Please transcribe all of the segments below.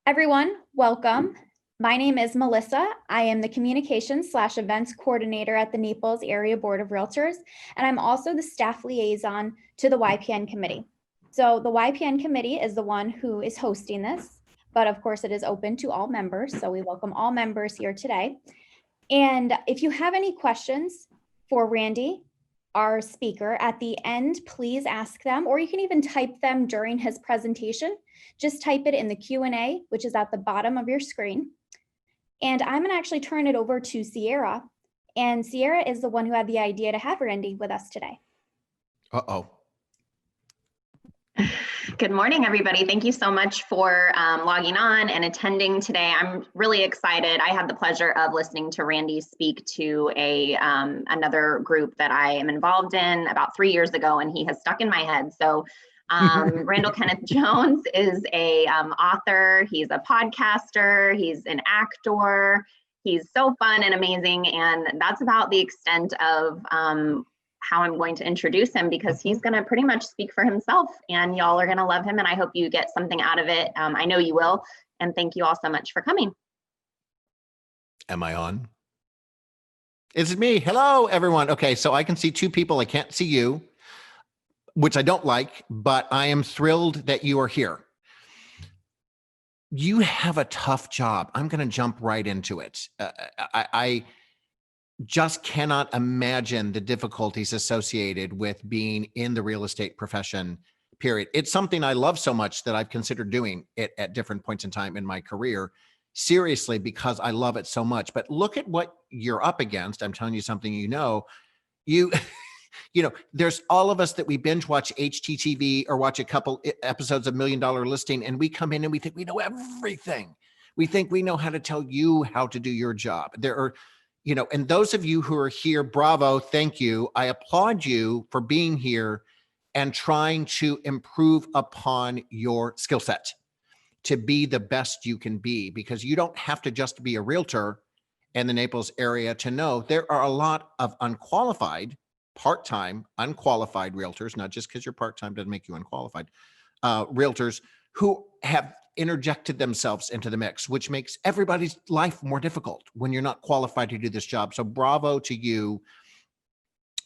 Everyone, welcome. My name is Melissa. I am the Communications/Events Coordinator at the Naples Area Board of Realtors, and I'm also the staff liaison to the YPN Committee. So the YPN Committee is the one who is hosting this, but of course it is open to all members, so we welcome all members here today. And if you have any questions for Randy, our speaker, at the end, please ask them, or you can even type them during his presentation. Just type it in the Q&A, which is at the bottom of your screen. And I'm gonna actually turn it over to Sierra. And Sierra is the one who had the idea to have Randy with us today. Uh-oh. Good morning, everybody. Thank you so much for logging on and attending today. I'm really excited. I had the pleasure of listening to Randy speak to another group that I am involved in about 3 years ago, and he has stuck in my head. So Randall Kenneth Jones is a author. He's a podcaster. He's an actor. He's so fun and amazing. And that's about the extent of how I'm going to introduce him, because he's going to pretty much speak for himself, and y'all are going to love him, and I hope you get something out of it. I know you will, and thank you all so much for coming. Am I on? It's me. Hello, everyone. Okay, so I can see two people. I can't see you, which I don't like, but I am thrilled that you are here. You have a tough job. I'm going to jump right into it. I just cannot imagine the difficulties associated with being in the real estate profession, period. It's something I love so much that I've considered doing it at different points in time in my career, seriously, because I love it so much. But look at what you're up against. I'm telling you something, you know, there's all of us that we binge watch HGTV or watch a couple episodes of $1 Million Listing, and we come in and we think we know everything. We think we know how to tell you how to do your job. There are, and those of you who are here, bravo, thank you. I applaud you for being here and trying to improve upon your skill set to be the best you can be, because you don't have to just be a realtor in the Naples area to know there are a lot of unqualified, part-time, unqualified realtors, not just because you're part-time doesn't make you unqualified, realtors who have interjected themselves into the mix, which makes everybody's life more difficult when you're not qualified to do this job. So bravo to you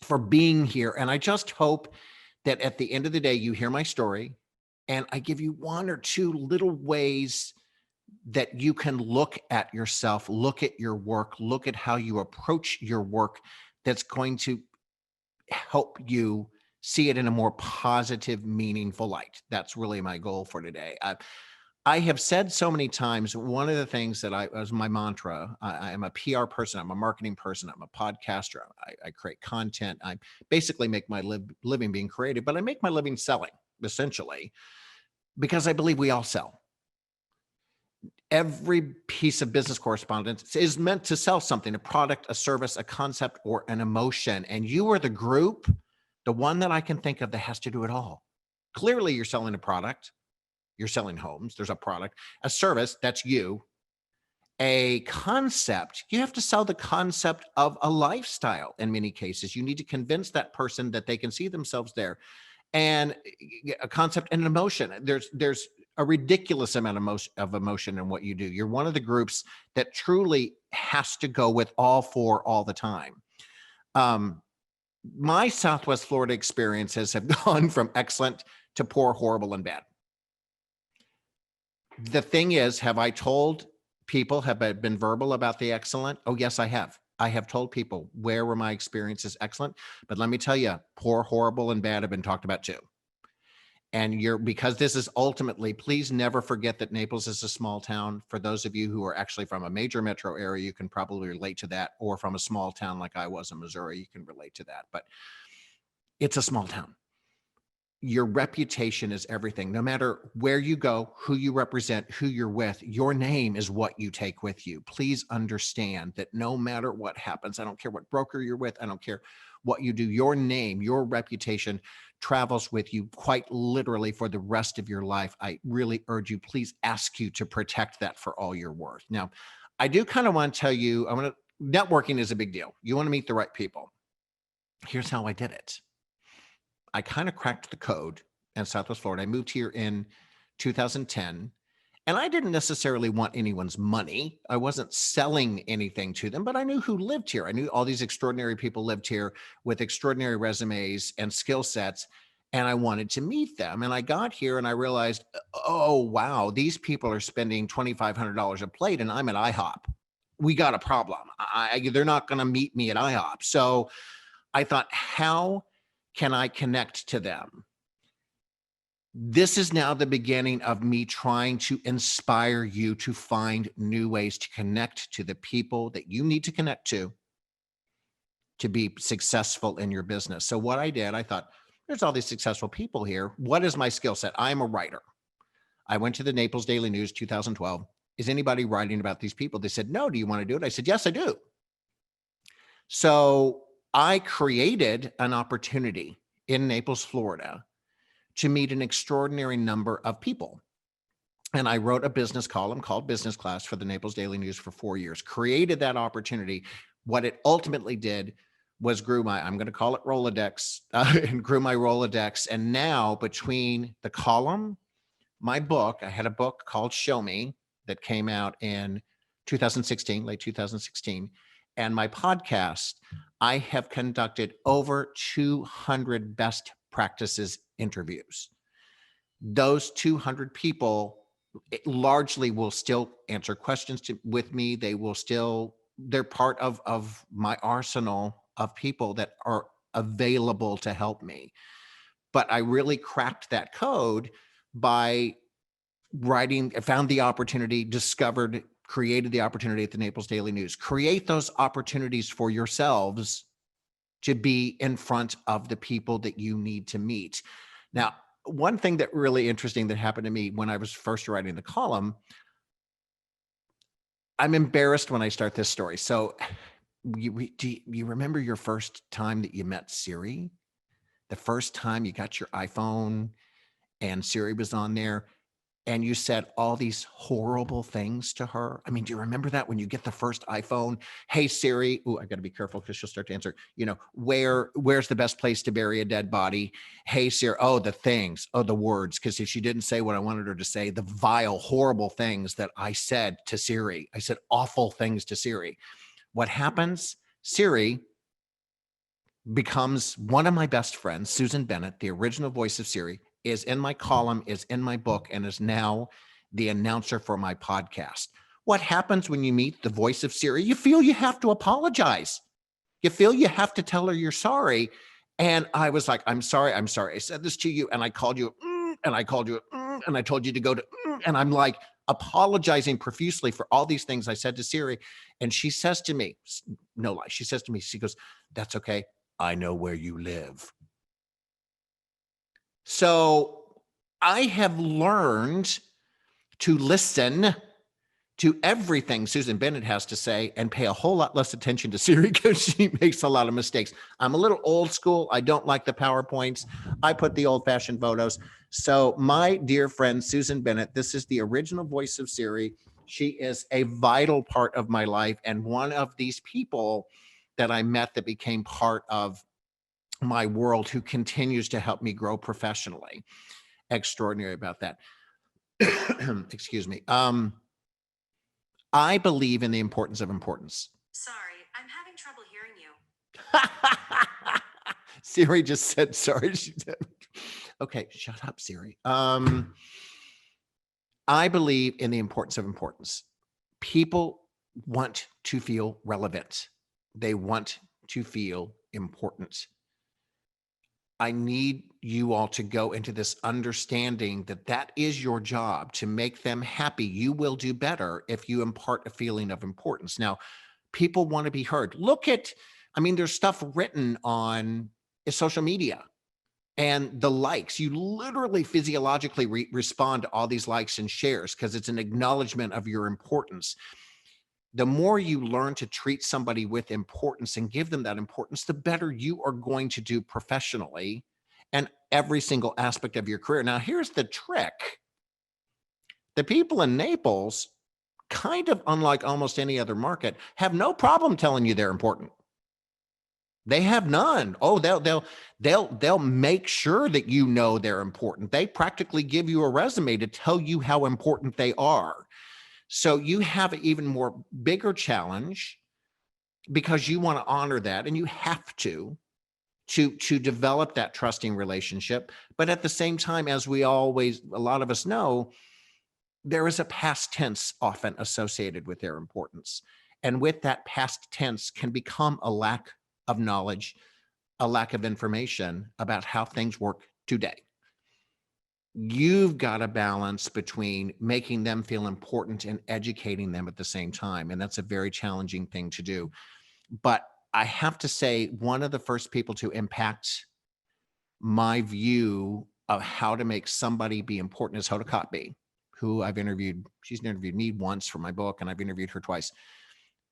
for being here. And I just hope that at the end of the day, you hear my story and I give you one or two little ways that you can look at yourself, look at your work, look at how you approach your work, that's going to help you see it in a more positive, meaningful light. That's really my goal for today. I have said so many times, one of the things that was my mantra, I am a PR person, I'm a marketing person, I'm a podcaster, I create content, I basically make my living being creative, but I make my living selling, essentially, because I believe we all sell. Every piece of business correspondence is meant to sell something, a product, a service, a concept, or an emotion. And you are the group, the one that I can think of that has to do it all. Clearly, you're selling a product. You're selling homes. There's a product, a service, that's you. A concept, you have to sell the concept of a lifestyle. In many cases, you need to convince that person that they can see themselves there. And a concept and an emotion. There's a ridiculous amount of emotion in what you do. You're one of the groups that truly has to go with all four all the time. My Southwest Florida experiences have gone from excellent to poor, horrible, and bad. The thing is, have I told people, have I been verbal about the excellent? Oh, yes, I have. I have told people where were my experiences excellent, but let me tell you, poor, horrible, and bad have been talked about too. And because this is ultimately, please never forget that Naples is a small town. For those of you who are actually from a major metro area, you can probably relate to that, or from a small town like I was in Missouri, you can relate to that, but it's a small town. Your reputation is everything. No matter where you go, who you represent, who you're with, your name is what you take with you. Please understand that no matter what happens, I don't care what broker you're with, I don't care what you do, your name, your reputation travels with you quite literally for the rest of your life. I really urge you, please ask you to protect that for all you're worth. Now, I do kind of want to tell you, networking is a big deal. You want to meet the right people. Here's how I did it. I kind of cracked the code in Southwest Florida. I moved here in 2010, And I didn't necessarily want anyone's money. I wasn't selling anything to them, but I knew who lived here. I knew all these extraordinary people lived here with extraordinary resumes and skill sets. And I wanted to meet them. And I got here and I realized, oh, wow, these people are spending $2,500 a plate and I'm at IHOP. We got a problem. They're not going to meet me at IHOP. So I thought, how can I connect to them? This is now the beginning of me trying to inspire you to find new ways to connect to the people that you need to connect to be successful in your business. So what I did, I thought, there's all these successful people here. What is my skill set? I'm a writer. I went to the Naples Daily News 2012. Is anybody writing about these people? They said, no, do you want to do it? I said, yes, I do. So I created an opportunity in Naples, Florida, to meet an extraordinary number of people. And I wrote a business column called Business Class for the Naples Daily News for 4 years, created that opportunity. What it ultimately did was grew my, I'm going to call it Rolodex, and grew my Rolodex. And now between the column, my book, I had a book called Show Me that came out in 2016, late 2016, and my podcast, I have conducted over 200 best practices interviews. Those 200 people largely will still answer questions with me. They will still, they're part of my arsenal of people that are available to help me. But I really cracked that code by writing, I found the opportunity, discovered, created the opportunity at the Naples Daily News. Create those opportunities for yourselves to be in front of the people that you need to meet. Now, one thing that really interesting that happened to me when I was first writing the column, I'm embarrassed when I start this story. So do you remember your first time that you met Siri? The first time you got your iPhone and Siri was on there and you said all these horrible things to her? I mean, do you remember that when you get the first iPhone? Hey, Siri, ooh, I got to be careful because she'll start to answer, you know, where's the best place to bury a dead body? Hey, Siri, oh, the things, oh, the words, because if she didn't say what I wanted her to say, the vile, horrible things that I said to Siri, I said awful things to Siri. What happens? Siri becomes one of my best friends, Susan Bennett, the original voice of Siri, is in my column, is in my book, and is now the announcer for my podcast. What happens when you meet the voice of Siri? You feel you have to apologize. You feel you have to tell her you're sorry. And I was like, I'm sorry. I said this to you, and I called you, and I called you, and I told you to go to, and I'm like apologizing profusely for all these things I said to Siri. And she says to me, no lie, she says to me, she goes, that's okay. I know where you live. So I have learned to listen to everything Susan Bennett has to say and pay a whole lot less attention to Siri because she makes a lot of mistakes. I'm a little old school. I don't like the PowerPoints. I put the old-fashioned photos. So my dear friend, Susan Bennett, this is the original voice of Siri. She is a vital part of my life and one of these people that I met that became part of my world, who continues to help me grow professionally. Extraordinary about that. Excuse me. I believe in the importance of importance. Sorry, I'm having trouble hearing you. Siri just said sorry. She said, okay, shut up, Siri. I believe in the importance of importance. People want to feel relevant. They want to feel important. I need you all to go into this understanding that that is your job, to make them happy. You will do better if you impart a feeling of importance. Now, people want to be heard. Look at, I mean, there's stuff written on social media and the likes. You literally physiologically respond to all these likes and shares because it's an acknowledgement of your importance. The more you learn to treat somebody with importance and give them that importance, the better you are going to do professionally and every single aspect of your career. Now, here's the trick. The people in Naples, kind of unlike almost any other market, have no problem telling you they're important. They have none. Oh, they'll make sure that you know they're important. They practically give you a resume to tell you how important they are. So you have an even more bigger challenge because you want to honor that, and you have to develop that trusting relationship. But at the same time, as a lot of us know, there is a past tense often associated with their importance. And with that past tense can become a lack of knowledge, a lack of information about how things work today. You've got a balance between making them feel important and educating them at the same time. And that's a very challenging thing to do. But I have to say, one of the first people to impact my view of how to make somebody be important is Hoda Kotb, who I've interviewed. She's interviewed me once for my book, and I've interviewed her twice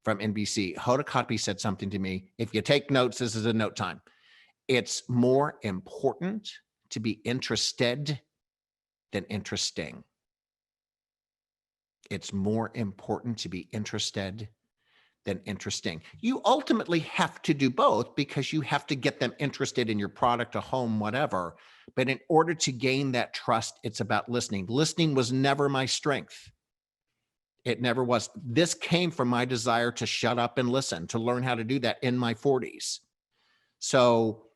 from NBC. Hoda Kotb said something to me. If you take notes, this is a note time. It's more important to be interested than interesting. It's more important to be interested than interesting. You ultimately have to do both because you have to get them interested in your product, a home, whatever. But in order to gain that trust, it's about listening. Listening was never my strength. It never was. This came from my desire to shut up and listen, to learn how to do that in my 40s. So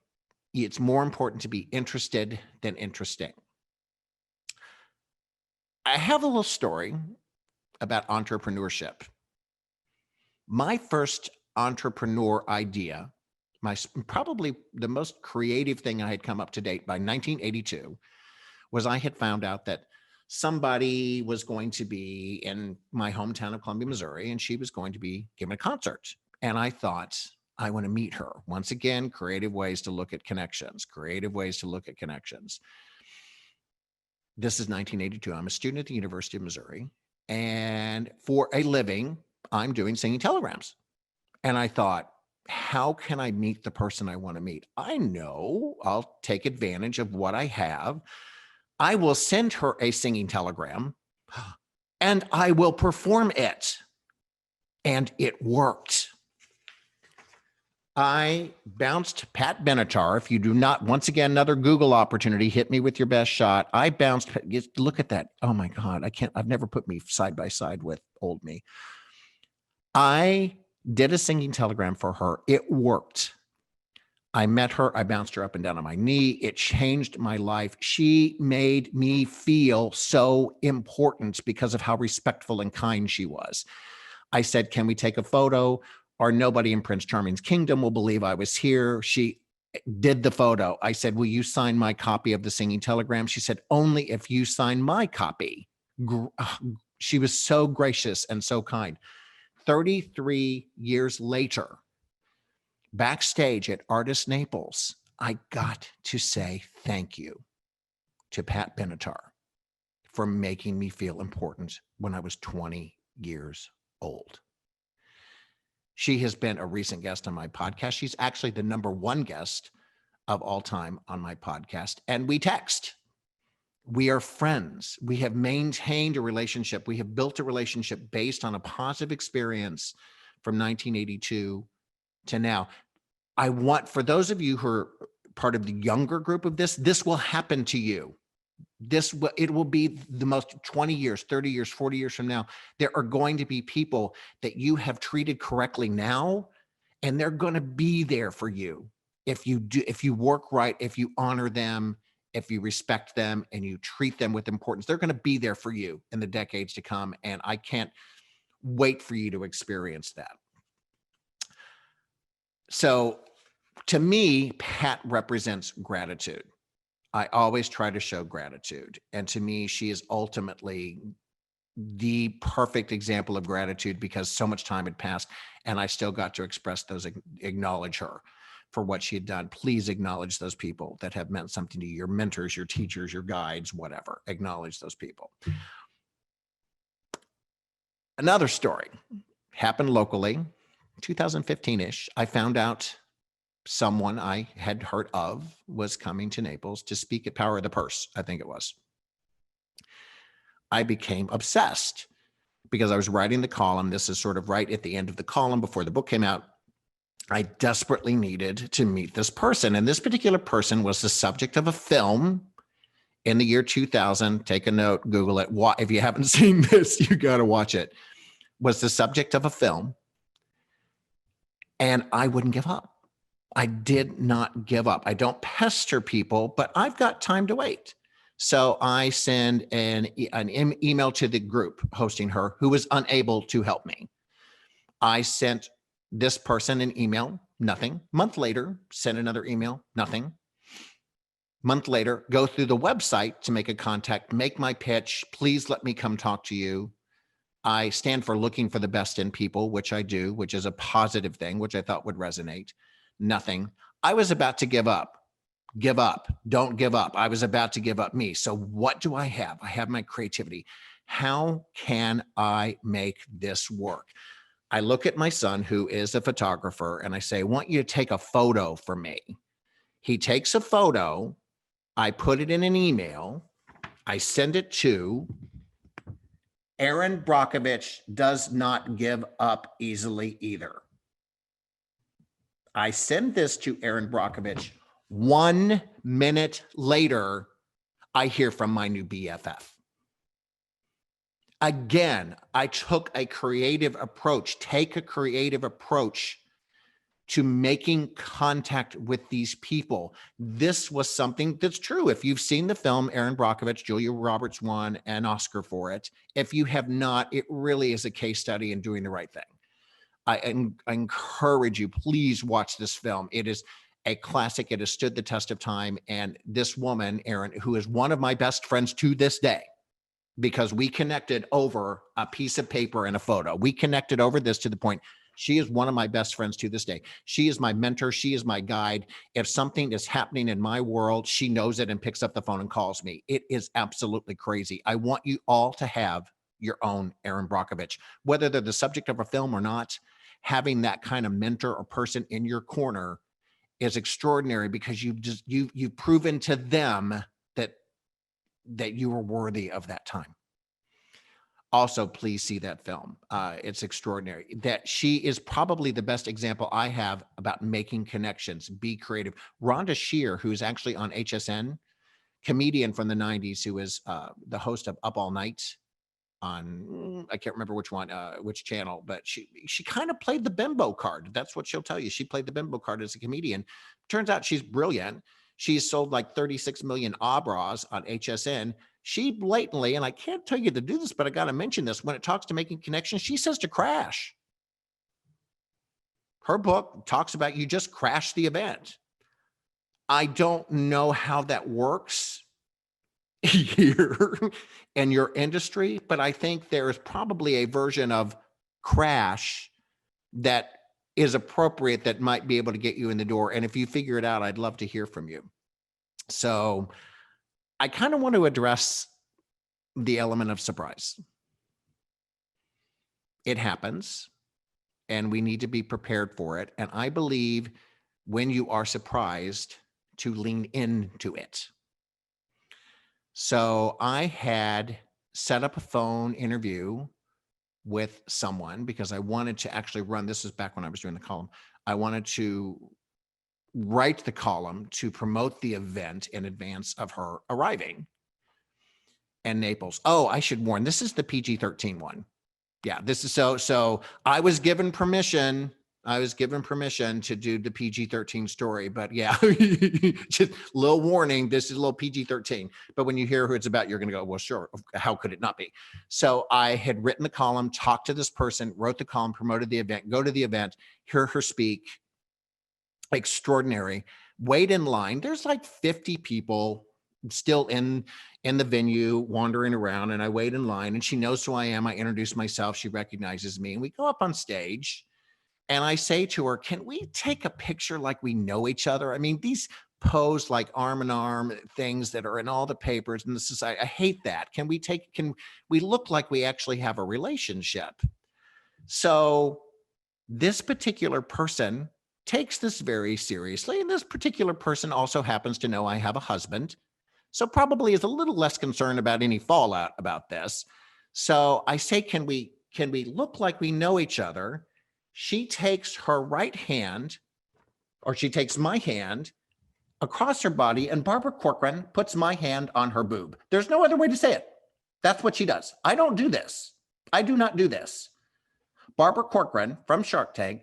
it's more important to be interested than interesting. I have a little story about entrepreneurship. My first entrepreneur idea, probably the most creative thing I had come up to date by 1982, was I had found out that somebody was going to be in my hometown of Columbia, Missouri, and she was going to be giving a concert. And I thought, I want to meet her. Once again, creative ways to look at connections, This is 1982. I'm a student at the University of Missouri. And for a living, I'm doing singing telegrams. And I thought, how can I meet the person I want to meet? I know I'll take advantage of what I have. I will send her a singing telegram and I will perform it. And it worked. I bounced Pat Benatar. If you do not, once again, another Google opportunity, hit me with your best shot. I bounced, look at that. Oh my God, I've never put me side by side with old me. I did a singing telegram for her. It worked. I met her. I bounced her up and down on my knee. It changed my life. She made me feel so important because of how respectful and kind she was. I said, can we take a photo? Or nobody in Prince Charming's kingdom will believe I was here. She did the photo. I said, will you sign my copy of the singing telegram? She said, only if you sign my copy. She was so gracious and so kind. 33 years later, backstage at Artist Naples, I got to say thank you to Pat Benatar for making me feel important when I was 20 years old. She has been a recent guest on my podcast. She's actually the #1 guest of all time on my podcast. And we text. We are friends. We have maintained a relationship. We have built a relationship based on a positive experience from 1982 to now. I want, for those of you who are part of the younger group of this will happen to you. It will be the most 20 years, 30 years, 40 years from now. There are going to be people that you have treated correctly now, and they're going to be there for you. If you work right, if you honor them, if you respect them and you treat them with importance, they're going to be there for you in the decades to come. And I can't wait for you to experience that. So to me, Pat represents gratitude. I always try to show gratitude. And to me, she is ultimately the perfect example of gratitude because so much time had passed and I still got to express those, acknowledge her for what she had done. Please acknowledge those people that have meant something to you, your mentors, your teachers, your guides, whatever. Acknowledge those people. Another story happened locally, 2015-ish. I found out someone I had heard of was coming to Naples to speak at Power of the Purse, I think it was. I became obsessed because I was writing the column. This is sort of right at the end of the column before the book came out. I desperately needed to meet this person. And this particular person was the subject of a film in the year 2000. Take a note, Google it. If you haven't seen this, you got to watch it. Was the subject of a film. And I wouldn't give up. I did not give up. I don't pester people, but I've got time to wait. So I send an email to the group hosting her who was unable to help me. I sent this person an email, nothing. Month later, send another email, nothing. Month later, go through the website to make a contact, make my pitch. Please let me come talk to you. I stand for looking for the best in people, which I do, which is a positive thing, which I thought would resonate. Nothing. I was about to give up. Give up. Don't give up. I was about to give up me. So what do I have? I have my creativity. How can I make this work? I look at my son, who is a photographer, and I say, I want you to take a photo for me. He takes a photo. I put it in an email. I send it to Aaron Brockovich. Does not give up easily either. I send this to Aaron Brockovich. 1 minute later, I hear from my new BFF. Again, I took a creative approach, take a creative approach to making contact with these people. This was something that's true. If you've seen the film, Aaron Brockovich, Julia Roberts won an Oscar for it. If you have not, it really is a case study in doing the right thing. I encourage you, please watch this film. It is a classic. It has stood the test of time. And this woman, Erin, who is one of my best friends to this day, because we connected over a piece of paper and a photo. We connected over this to the point. She is one of my best friends to this day. She is my mentor. She is my guide. If something is happening in my world, she knows it and picks up the phone and calls me. It is absolutely crazy. I want you all to have your own Erin Brockovich, whether they're the subject of a film or not. Having that kind of mentor or person in your corner is extraordinary, because you've proven to them that you are worthy of that time. Also, please see that film. It's extraordinary. That she is probably the best example I have about making connections, be creative. Rhonda Shear, who's actually on HSN, comedian from the 90s, who is the host of Up All Night on, I can't remember which one, which channel, but she kind of played the bimbo card. That's what she'll tell you. She played the bimbo card as a comedian. Turns out she's brilliant. She's sold like 36 million Abras on HSN. She blatantly, and I can't tell you to do this, but I got to mention this, when it talks to making connections, she says to crash. Her book talks about you just crash the event. I don't know how that works here in your industry, but I think there is probably a version of crash that is appropriate that might be able to get you in the door. And if you figure it out, I'd love to hear from you. So I kind of want to address the element of surprise. It happens, and we need to be prepared for it. And I believe when you are surprised, to lean into it. So I had set up a phone interview with someone because I wanted to actually run, this is back when I was doing the column. I wanted to write the column to promote the event in advance of her arriving in Naples. Oh, I should warn, this is the PG-13 one. Yeah, this is so I was given permission. To do the PG-13 story, but yeah, just a little warning, this is a little PG-13, but when you hear who it's about, you're going to go, well, sure. How could it not be? So I had written the column, talked to this person, wrote the column, promoted the event, go to the event, hear her speak. Extraordinary. Wait in line. There's like 50 people still in the venue wandering around, and I wait in line, and she knows who I am. I introduce myself. She recognizes me, and we go up on stage. And I say to her, can we take a picture like we know each other? I mean, these pose like arm in arm things that are in all the papers in the society, I hate that. Can we look like we actually have a relationship? So this particular person takes this very seriously. And this particular person also happens to know I have a husband. So probably is a little less concerned about any fallout about this. So I say, can we look like we know each other? she takes her right hand, or she takes my hand across her body, and Barbara Corcoran puts my hand on her boob. There's no other way to say it. That's what she does. I don't do this. I do not do this. Barbara Corcoran from Shark Tank,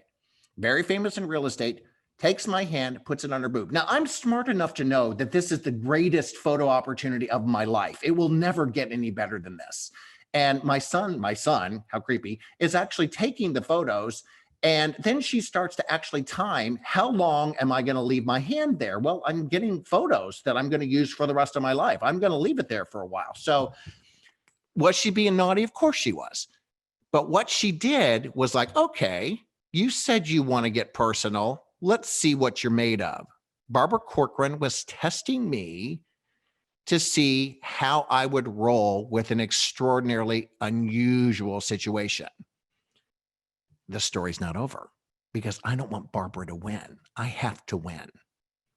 very famous in real estate, takes my hand, puts it on her boob. Now, I'm smart enough to know that this is the greatest photo opportunity of my life. It will never get any better than this. And my son, how creepy, is actually taking the photos. And then she starts to actually time, how long am I going to leave my hand there? Well, I'm getting photos that I'm going to use for the rest of my life. I'm going to leave it there for a while. So was she being naughty? Of course she was. But what she did was like, okay, you said you want to get personal. Let's see what you're made of. Barbara Corcoran was testing me to see how I would roll with an extraordinarily unusual situation. The story's not over because I don't want Barbara to win. I have to win.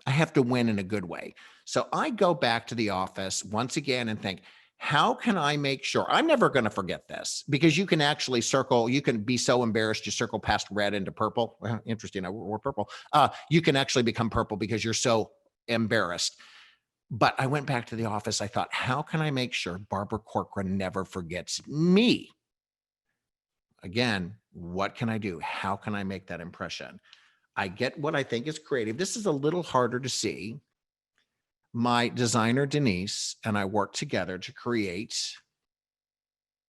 I have to win in a good way. So I go back to the office once again and think, how can I make sure? I'm never going to forget this, because you can actually circle, you can be so embarrassed you circle past red into purple. Well, interesting, I wore purple. You can actually become purple because you're so embarrassed. But I went back to the office. I thought, how can I make sure Barbara Corcoran never forgets me? Again, what can I do? How can I make that impression? I get what I think is creative. This is a little harder to see. My designer, Denise, and I worked together to create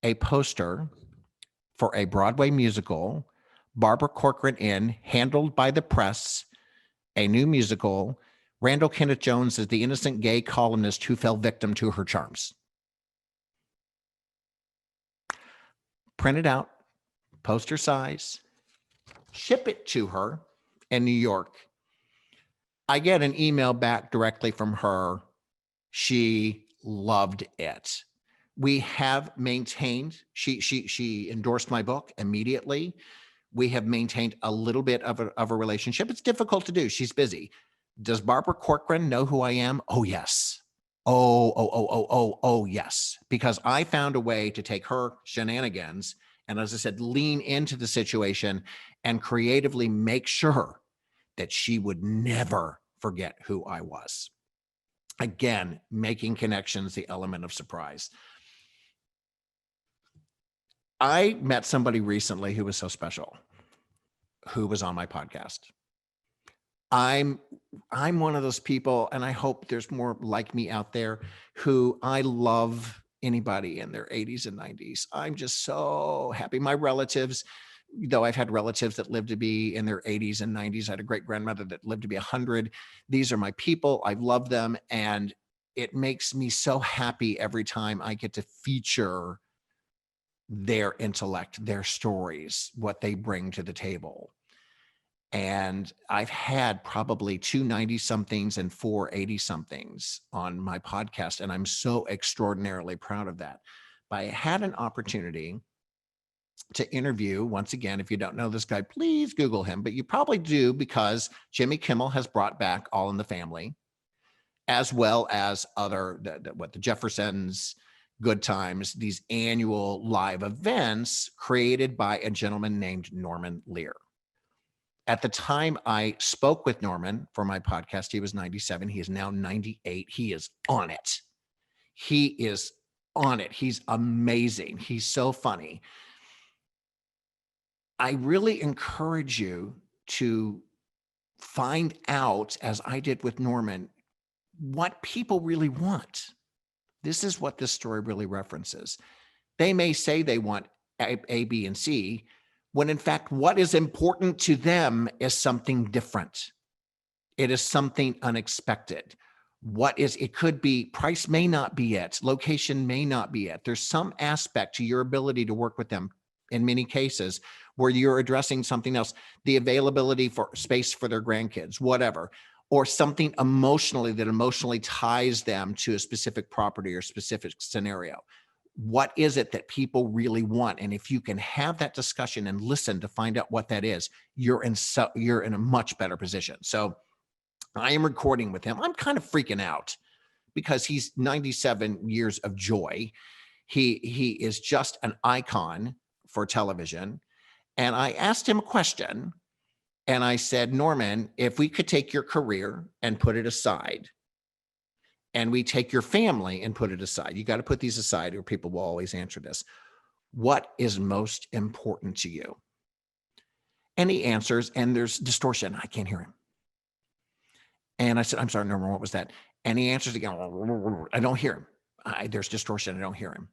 a poster for a Broadway musical, Barbara Corcoran in, handled by the press, a new musical. Randall Kenneth Jones is the innocent gay columnist who fell victim to her charms. Print it out, poster size, ship it to her in New York. I get an email back directly from her. She loved it. We have maintained, she endorsed my book immediately. We have maintained a little bit of a relationship. It's difficult to do. She's busy. Does Barbara Corcoran know who I am? Oh, yes. Oh, yes. Because I found a way to take her shenanigans and, as I said, lean into the situation and creatively make sure that she would never forget who I was. Again, making connections, the element of surprise. I met somebody recently who was so special, who was on my podcast. I'm one of those people, and I hope there's more like me out there, who I love anybody in their 80s and 90s. I'm just so happy. My relatives, though I've had relatives that lived to be in their 80s and 90s. I had a great grandmother that lived to be 100. These are my people. I love them. And it makes me so happy every time I get to feature their intellect, their stories, what they bring to the table. And I've had probably 2 90-somethings and 4 80-somethings on my podcast. And I'm so extraordinarily proud of that. But I had an opportunity to interview, once again, if you don't know this guy, please Google him, but you probably do, because Jimmy Kimmel has brought back All in the Family, as well as other, the Jeffersons, Good Times, these annual live events created by a gentleman named Norman Lear. At the time I spoke with Norman for my podcast, he was 97. He is now 98. He is on it. He is on it. He's amazing. He's so funny. I really encourage you to find out, as I did with Norman, what people really want. This is what this story really references. They may say they want A, B, and C, when in fact, what is important to them is something different. It is something unexpected. It could be, price may not be it, location may not be it. There's some aspect to your ability to work with them in many cases where you're addressing something else, the availability for space for their grandkids, whatever, or something emotionally that emotionally ties them to a specific property or specific scenario. What is it that people really want? And if you can have that discussion and listen to find out what that is, you're in a much better position. So I am recording with him. I'm kind of freaking out because he's 97 years of joy. He is just an icon for television. And I asked him a question, and I said, Norman, if we could take your career and put it aside, and we take your family and put it aside, you got to put these aside or people will always answer this. What is most important to you? And he answers, and there's distortion. I can't hear him. And I said, I'm sorry, Norman, what was that? And he answers again, I don't hear him. There's distortion. I don't hear him.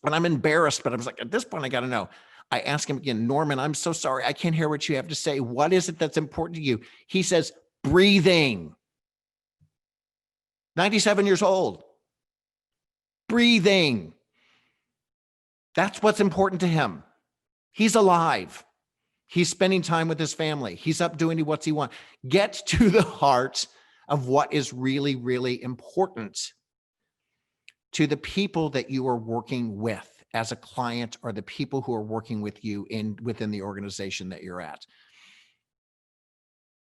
And I'm embarrassed, but I was like, at this point, I got to know. I ask him again, Norman, I'm so sorry. I can't hear what you have to say. What is it that's important to you? He says, breathing. 97 years old. Breathing. That's what's important to him. He's alive. He's spending time with his family. He's up doing what he wants. Get to the heart of what is really, really important to the people that you are working with as a client or the people who are working with you within the organization that you're at.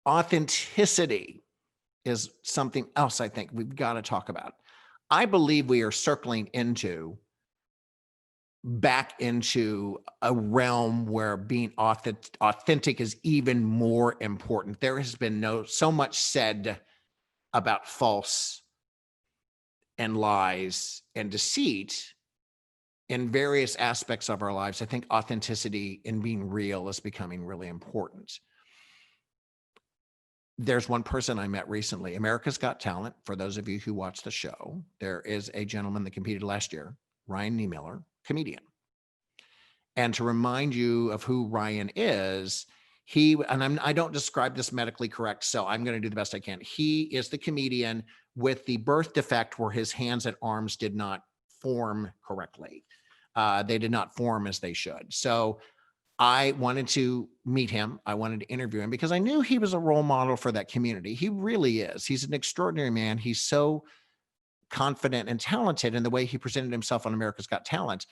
Authenticity is something else I think we've got to talk about. I believe we are circling back into a realm where being authentic is even more important. There has been so much said about false and lies and deceit in various aspects of our lives. I think authenticity and being real is becoming really important. There's one person I met recently, America's Got Talent. For those of you who watch the show, there is a gentleman that competed last year, Ryan Niemiller, comedian. And to remind you of who Ryan is, I don't describe this medically correct, so I'm going to do the best I can. He is the comedian with the birth defect where his hands and arms did not form correctly. They did not form as they should. So I wanted to meet him. I wanted to interview him because I knew he was a role model for that community. He really is. He's an extraordinary man. He's so confident and talented in the way he presented himself on America's Got Talent.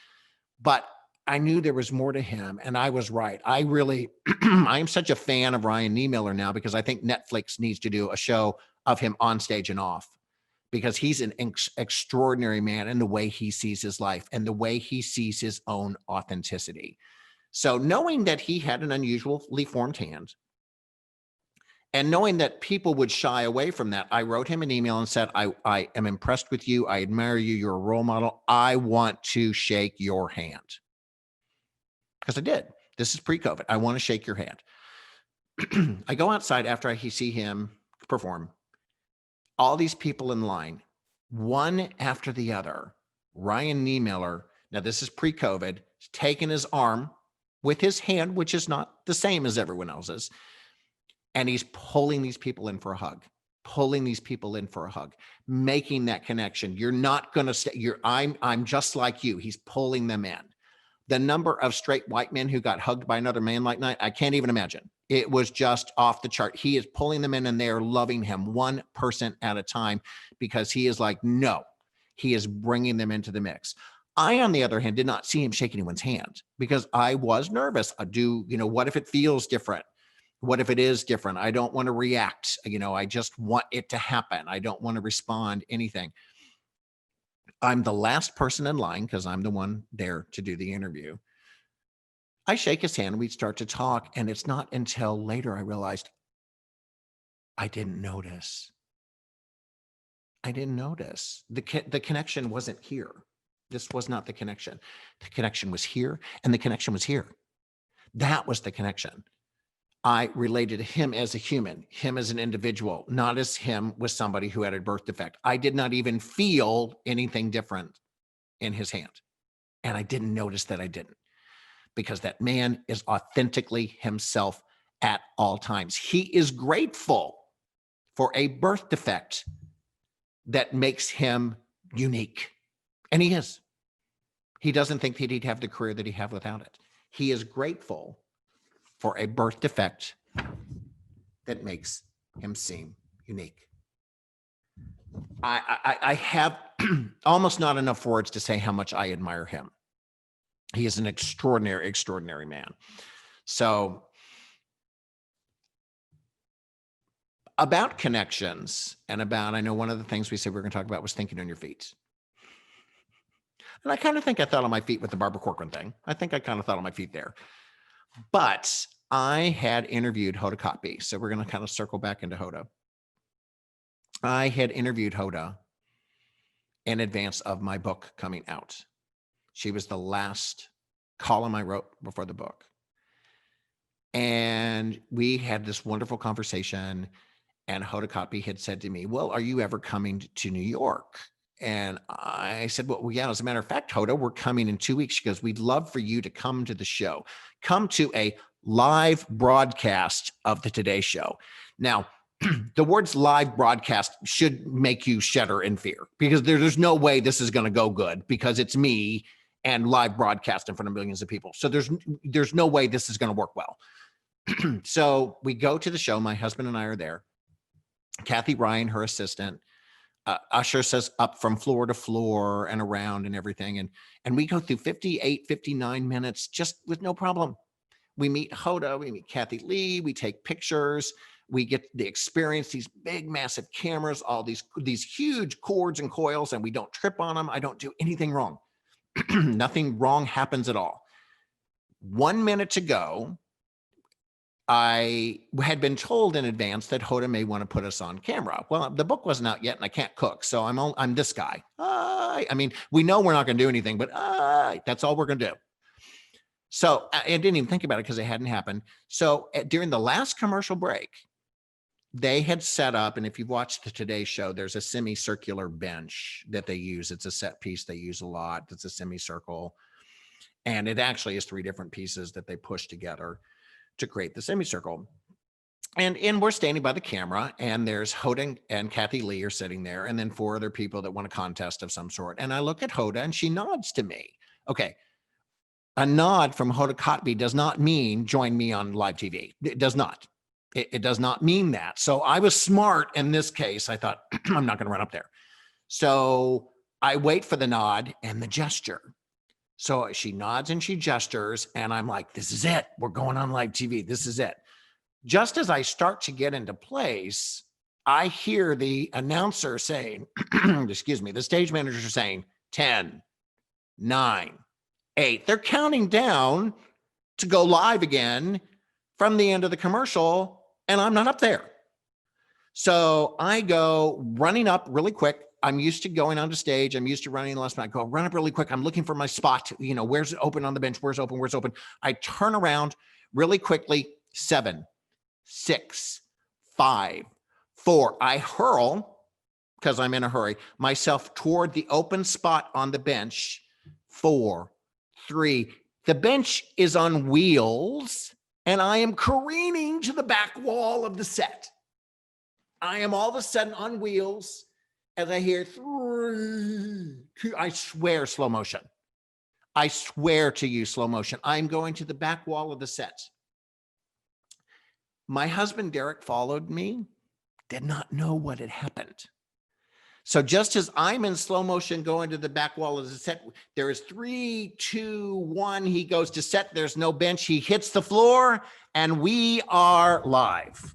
But I knew there was more to him, and I was right. I am such a fan of Ryan Niemiller now because I think Netflix needs to do a show of him on stage and off, because he's an extraordinary man in the way he sees his life and the way he sees his own authenticity. So knowing that he had an unusually formed hand and knowing that people would shy away from that, I wrote him an email and said, I am impressed with you. I admire you. You're a role model. I want to shake your hand. Because I did. This is pre-COVID. I want to shake your hand. I go outside after I see him perform. All these people in line, one after the other. Ryan Niemiller, now this is pre-COVID, taking his arm with his hand, which is not the same as everyone else's, and he's pulling these people in for a hug, making that connection. You're not going to stay. I'm just like you. He's pulling them in. The number of straight white men who got hugged by another man like that, I can't even imagine. It was just off the chart. He is pulling them in and they are loving him one person at a time because he is like, no, he is bringing them into the mix. I, on the other hand, did not see him shake anyone's hand because I was nervous. What if it feels different? What if it is different? I don't want to react. I just want it to happen. I don't want to respond anything. I'm the last person in line because I'm the one there to do the interview. I shake his hand, we start to talk, and it's not until later I realized I didn't notice. The connection wasn't here. This was not the connection. The connection was here, and the connection was here. That was the connection. I related to him as a human, him as an individual, not as him with somebody who had a birth defect. I did not even feel anything different in his hand. And I didn't notice that I didn't, because that man is authentically himself at all times. He is grateful for a birth defect that makes him unique. And he is. He doesn't think that he'd have the career that he have without it. He is grateful for a birth defect that makes him seem unique. I have almost not enough words to say how much I admire him. He is an extraordinary, extraordinary man. So about connections and I know one of the things we said we were going to talk about was thinking on your feet. And I kind of think I thought on my feet with the Barbara Corcoran thing. I think I kind of thought on my feet there. But I had interviewed Hoda Kotb. So we're going to kind of circle back into Hoda. I had interviewed Hoda in advance of my book coming out. She was the last column I wrote before the book. And we had this wonderful conversation. And Hoda Kotb had said to me, well, are you ever coming to New York? And I said, well, yeah, as a matter of fact, Hoda, we're coming in 2 weeks. She goes, we'd love for you to come to the show. Come to a live broadcast of the Today Show. Now, the words live broadcast should make you shudder in fear because there's no way this is going to go good because it's me and live broadcast in front of millions of people. So there's no way this is going to work well. So we go to the show. My husband and I are there. Kathy Ryan, her assistant, ushers us up from floor to floor and around and everything. And we go through 58, 59 minutes just with no problem. We meet Hoda, we meet Kathy Lee, we take pictures, we get the experience, these big, massive cameras, all these huge cords and coils, and we don't trip on them. I don't do anything wrong. Nothing wrong happens at all. 1 minute to go, I had been told in advance that Hoda may want to put us on camera. Well, the book wasn't out yet and I can't cook. So I'm this guy. I mean, we know we're not going to do anything, but that's all we're going to do. So I didn't even think about it because it hadn't happened. So during the last commercial break, they had set up, and if you've watched the Today Show, there's a semicircular bench that they use. It's a set piece they use a lot. It's a semicircle. And it actually is 3 different pieces that they push together to create the semicircle. And we're standing by the camera, and there's Hoda and Kathy Lee are sitting there, and then 4 other people that want a contest of some sort. And I look at Hoda, and she nods to me. Okay, a nod from Hoda Kotb does not mean join me on live TV. It does not. It does not mean that. So I was smart in this case. I thought, I'm not going to run up there. So I wait for the nod and the gesture. So she nods and she gestures, and I'm like, this is it. We're going on live TV. This is it. Just as I start to get into place, I hear the announcer saying, excuse me, the stage manager saying 10, 9, 8. They're counting down to go live again from the end of the commercial, and I'm not up there. So I go running up really quick. I'm used to going onto stage. I'm used to running the last minute. I go run up really quick. I'm looking for my spot. You know, where's it open on the bench? Where's open? Where's open? I turn around really quickly. 7, 6, 5, 4. I hurl, because I'm in a hurry, myself toward the open spot on the bench. 4, 3. The bench is on wheels, and I am careening to the back wall of the set. I am all of a sudden on wheels as I hear 3, 2, I swear slow motion. I swear to you slow motion. I'm going to the back wall of the set. My husband, Derek, followed me, did not know what had happened. So just as I'm in slow motion going to the back wall of the set, there is 3, 2, 1. He goes to set. There's no bench. He hits the floor, and we are live.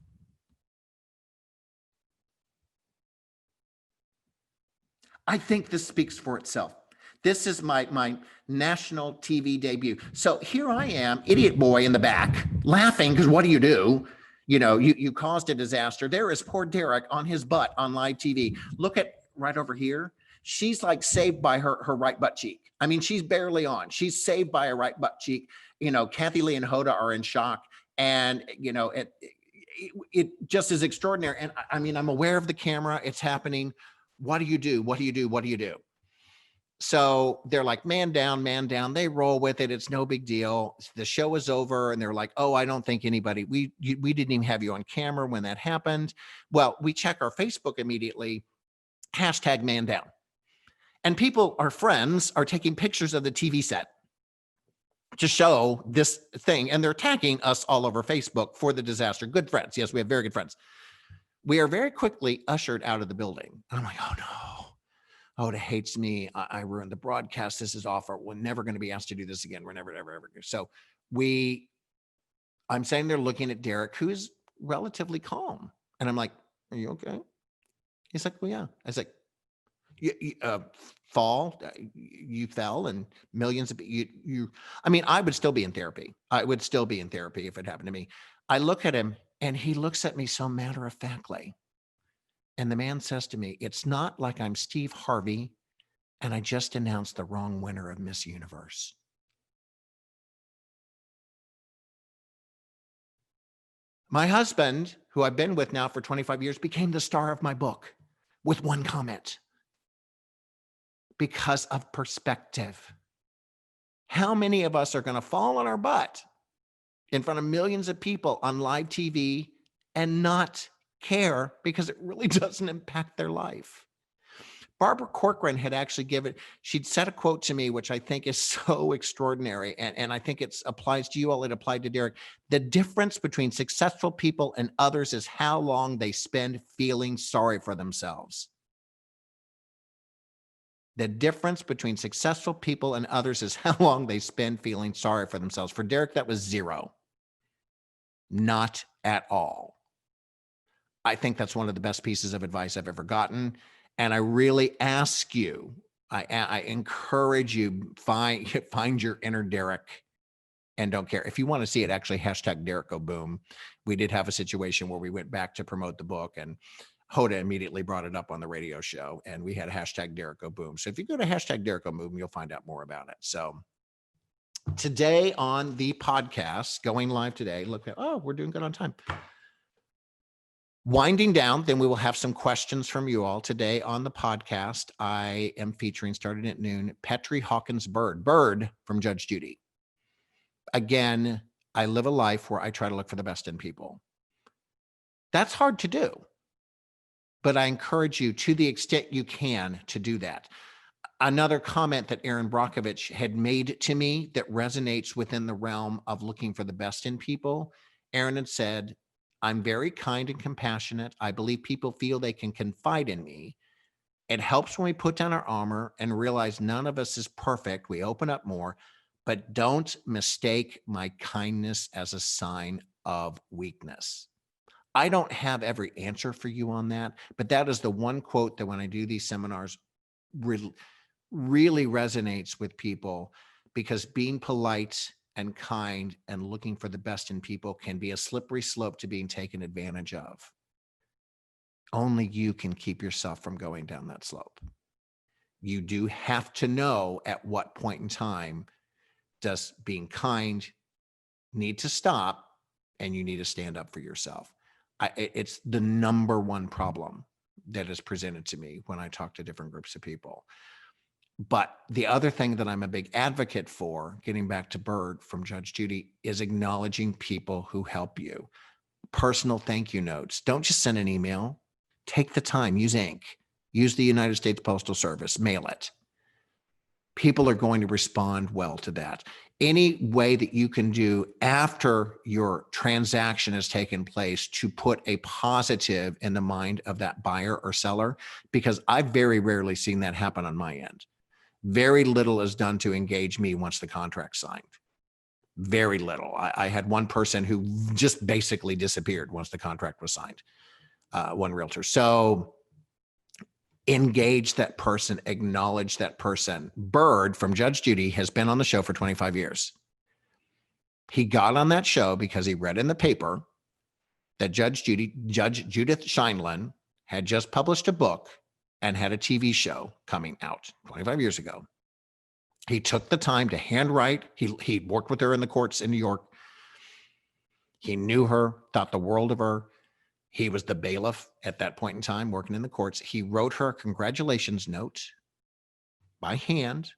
I think this speaks for itself. This is my national TV debut. So here I am, idiot boy in the back, laughing because what do? You know, you caused a disaster. There is poor Derek on his butt on live TV. Look at right over here. She's like saved by her right butt cheek. I mean, she's barely on. She's saved by her right butt cheek. You know, Kathy Lee and Hoda are in shock. And, you know, it just is extraordinary. And I mean, I'm aware of the camera. It's happening. What do you do? What do you do? What do you do? So they're like, man down, man down. They roll with it. It's no big deal. The show is over. And they're like, oh, I don't think anybody, we didn't even have you on camera when that happened. Well, we check our Facebook immediately, hashtag man down. And people, our friends, are taking pictures of the TV set to show this thing. And they're tagging us all over Facebook for the disaster. Good friends. Yes, we have very good friends. We are very quickly ushered out of the building. I'm like, oh no. Hoda hates me. I ruined the broadcast. This is awful. We're never going to be asked to do this again. We're never, ever, ever. So I'm saying they're looking at Derek, who's relatively calm. And I'm like, are you okay? He's like, well, yeah. I was like, fall, you fell, and millions of I mean, I would still be in therapy. I would still be in therapy if it happened to me. I look at him and he looks at me so matter of factly. And the man says to me, it's not like I'm Steve Harvey and I just announced the wrong winner of Miss Universe. My husband, who I've been with now for 25 years, became the star of my book with one comment. Because of perspective. How many of us are going to fall on our butt in front of millions of people on live TV and not care because it really doesn't impact their life? Barbara Corcoran had actually she'd said a quote to me, which I think is so extraordinary. And I think it applies to you all. It applied to Derek. The difference between successful people and others is how long they spend feeling sorry for themselves. The difference between successful people and others is how long they spend feeling sorry for themselves. For Derek, that was 0. Not at all. I think that's one of the best pieces of advice I've ever gotten. And I really ask you, I encourage you, find your inner Derek and don't care. If you want to see it, actually, hashtag Derek Go Boom. We did have a situation where we went back to promote the book and Hoda immediately brought it up on the radio show and we had a hashtag Derek Go Boom. So if you go to hashtag Derek Go Boom, you'll find out more about it. So today on the podcast, going live today, look at, we're doing good on time. Winding down, then we will have some questions from you all. Today on the podcast, I am featuring, starting at noon, Petrie Hawkins Bird from Judge Judy. Again, I live a life where I try to look for the best in people. That's hard to do. But I encourage you to the extent you can to do that. Another comment that Aaron Brockovich had made to me that resonates within the realm of looking for the best in people. Aaron had said, I'm very kind and compassionate. I believe people feel they can confide in me. It helps when we put down our armor and realize none of us is perfect. We open up more, but don't mistake my kindness as a sign of weakness. I don't have every answer for you on that, but that is the one quote that when I do these seminars really resonates with people, because being polite and kind and looking for the best in people can be a slippery slope to being taken advantage of. Only you can keep yourself from going down that slope. You do have to know at what point in time does being kind need to stop and you need to stand up for yourself. It's the number one problem that is presented to me when I talk to different groups of people. But the other thing that I'm a big advocate for, getting back to Bird from Judge Judy, is acknowledging people who help you. Personal thank you notes. Don't just send an email. Take the time, use ink, use the United States Postal Service, mail it. People are going to respond well to that. Any way that you can do after your transaction has taken place to put a positive in the mind of that buyer or seller, because I've very rarely seen that happen on my end. Very little is done to engage me once the contract's signed. Very little. I had one person who just basically disappeared once the contract was signed, one realtor. So engage that person, acknowledge that person. Bird from Judge Judy has been on the show for 25 years. He got on that show because he read in the paper that Judge Judith Scheinlin had just published a book and had a TV show coming out 25 years ago. He took the time to handwrite. He worked with her in the courts in New York. He knew her, thought the world of her. He was the bailiff at that point in time, working in the courts. He wrote her a congratulations note by hand,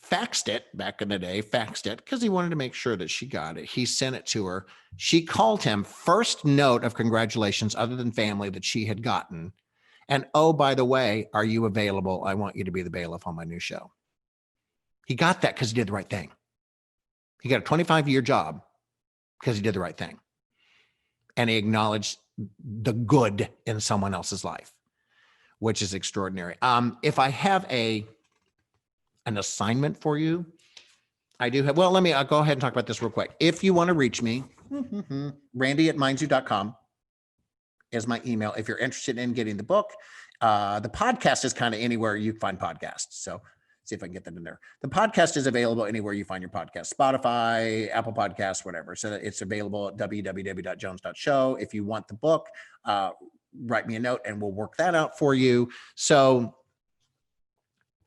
faxed it back in the day, because he wanted to make sure that she got it. He sent it to her. She called him, first note of congratulations other than family that she had gotten. And, oh, by the way, are you available? I want you to be the bailiff on my new show. He got that because he did the right thing. He got a 25-year job because he did the right thing. And he acknowledged the good in someone else's life, which is extraordinary. If I have an assignment for you, I do have, well, I'll go ahead and talk about this real quick. If you want to reach me, Randy@mindzoo.com is my email. If you're interested in getting the book, The podcast is kind of anywhere you find podcasts. So see if I can get that in there. The podcast is available anywhere you find your podcast, Spotify, Apple Podcasts, whatever. So it's available at www.jones.show. If you want the book, write me a note and we'll work that out for you. So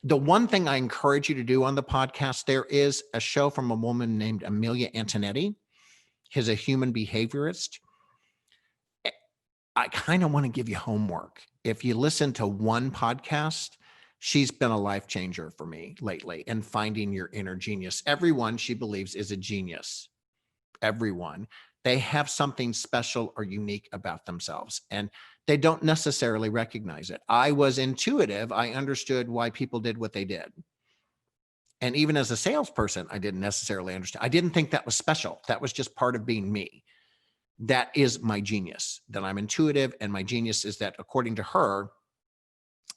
the one thing I encourage you to do on the podcast, there is a show from a woman named Amelia Antonetti. She's a human behaviorist. I kind of want to give you homework. If you listen to one podcast, she's been a life changer for me lately in finding your inner genius. Everyone, she believes, is a genius. Everyone. They have something special or unique about themselves, and they don't necessarily recognize it. I was intuitive. I understood why people did what they did. And even as a salesperson, I didn't necessarily understand. I didn't think that was special. That was just part of being me. That is my genius, that I'm intuitive. And my genius is that, according to her,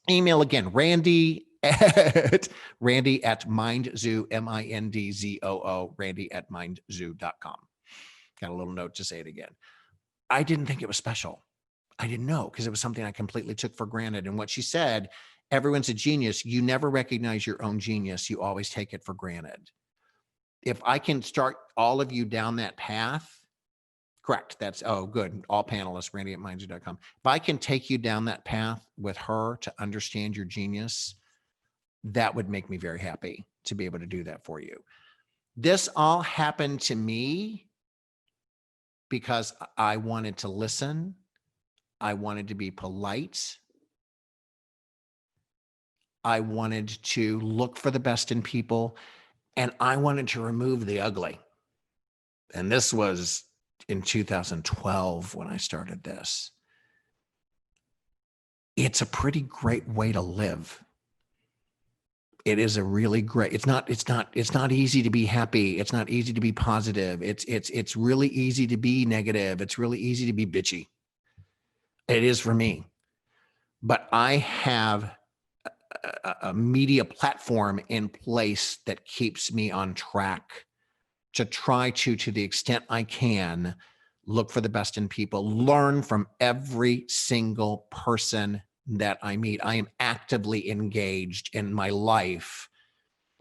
email again, Randy at mindzoo, MINDZOO, Randy at mindzoo.com. Got a little note to say it again. I didn't think it was special. I didn't know, because it was something I completely took for granted. And what she said, everyone's a genius. You never recognize your own genius. You always take it for granted. If I can start all of you down that path, correct. That's, oh, good. All panelists, Randy at mindzoo.com. If I can take you down that path with her to understand your genius, that would make me very happy to be able to do that for you. This all happened to me because I wanted to listen. I wanted to be polite. I wanted to look for the best in people, and I wanted to remove the ugly. And this was in 2012 when I started this. It's a pretty great way to live. It is a really great, it's not easy to be happy. It's not easy to be positive. It's really easy to be negative. It's really easy to be bitchy. It is for me. But I have a media platform in place that keeps me on track to try to the extent I can, look for the best in people, learn from every single person that I meet. I am actively engaged in my life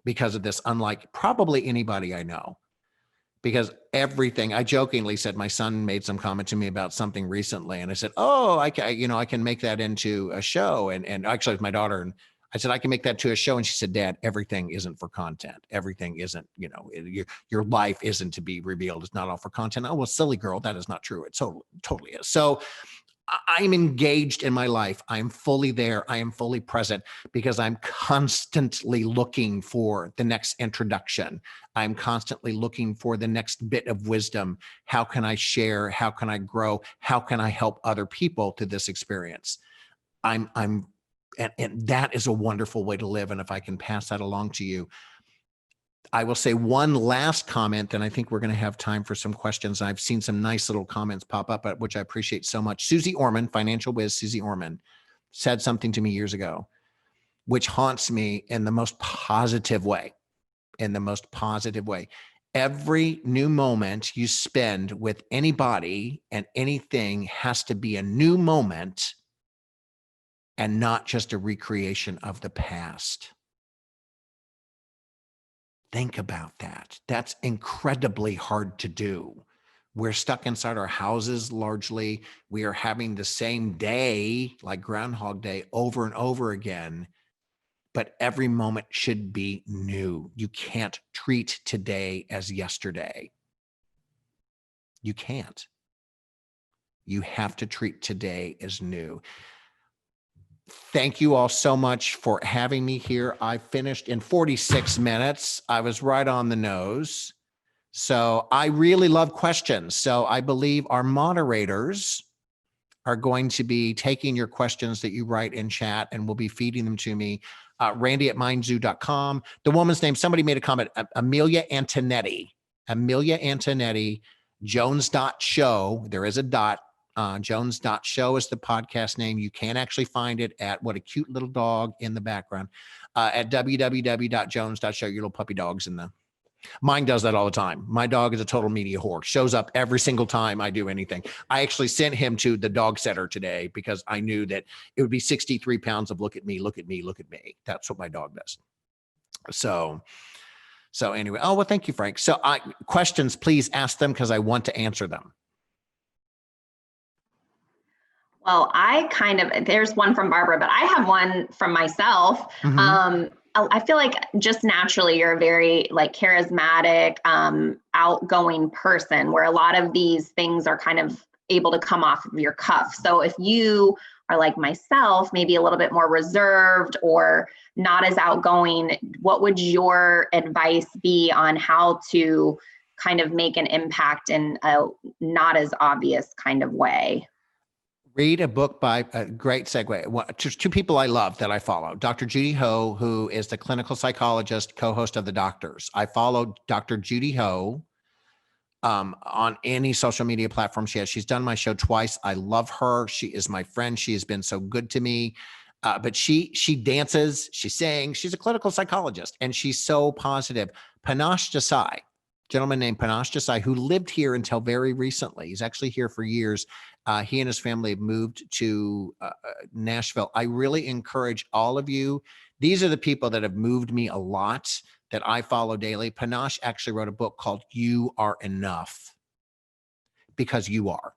because of this, unlike probably anybody I know. Because everything, I jokingly said, my son made some comment to me about something recently, and I said, "Oh, I can make that into a show." And actually, with my daughter, and I said, "I can make that to a show." And she said, "Dad, everything isn't for content. Everything isn't, your life isn't to be revealed. It's not all for content." Oh, well, silly girl, that is not true. It totally is. So I'm engaged in my life. I'm fully there. I am fully present because I'm constantly looking for the next introduction. I'm constantly looking for the next bit of wisdom. How can I share? How can I grow? How can I help other people to this experience? And that is a wonderful way to live. And if I can pass that along to you, I will say one last comment, and I think we're going to have time for some questions. I've seen some nice little comments pop up, which I appreciate so much. Susie Orman, Financial Whiz, Susie Orman, said something to me years ago, which haunts me in the most positive way. Every new moment you spend with anybody and anything has to be a new moment and not just a recreation of the past. Think about that. That's incredibly hard to do. We're stuck inside our houses largely. We are having the same day, like Groundhog Day, over and over again. But every moment should be new. You can't treat today as yesterday. You can't. You have to treat today as new. Thank you all so much for having me here. I finished in 46 minutes. I was right on the nose. So I really love questions. So I believe our moderators are going to be taking your questions that you write in chat, and will be feeding them to me. Randy at mindzoo.com. The woman's name, somebody made a comment, Amelia Antonetti, Jones.show. There is a dot. Jones.show is the podcast name. You can actually find it at, what a cute little dog in the background, at www.jones.show. Your little puppy dog's in the Mine does that all the time. My dog is a total media whore. Shows up every single time I do anything. I actually sent him to the dog setter today because I knew that it would be 63 pounds of look at me, look at me, look at me. That's what my dog does. So anyway, oh, well, thank you, Frank. So questions, please ask them because I want to answer them. Well, there's one from Barbara, but I have one from myself. Mhm. I feel like just naturally you're a very like charismatic, outgoing person where a lot of these things are kind of able to come off of your cuff. So if you are like myself, maybe a little bit more reserved or not as outgoing, what would your advice be on how to kind of make an impact in a not as obvious kind of way? Read a book by a great segue. Two people I love that I follow. Dr. Judy Ho, who is the clinical psychologist, co-host of The Doctors. I follow Dr. Judy Ho on any social media platform she has. She's done my show twice. I love her. She is my friend. She has been so good to me. But she dances, she sings, she's a clinical psychologist, and she's so positive. Panache Desai, gentleman named Panache Desai, who lived here until very recently. He's actually here for years. He and his family have moved to Nashville. I really encourage all of you. These are the people that have moved me a lot that I follow daily. Panache actually wrote a book called You Are Enough, because you are.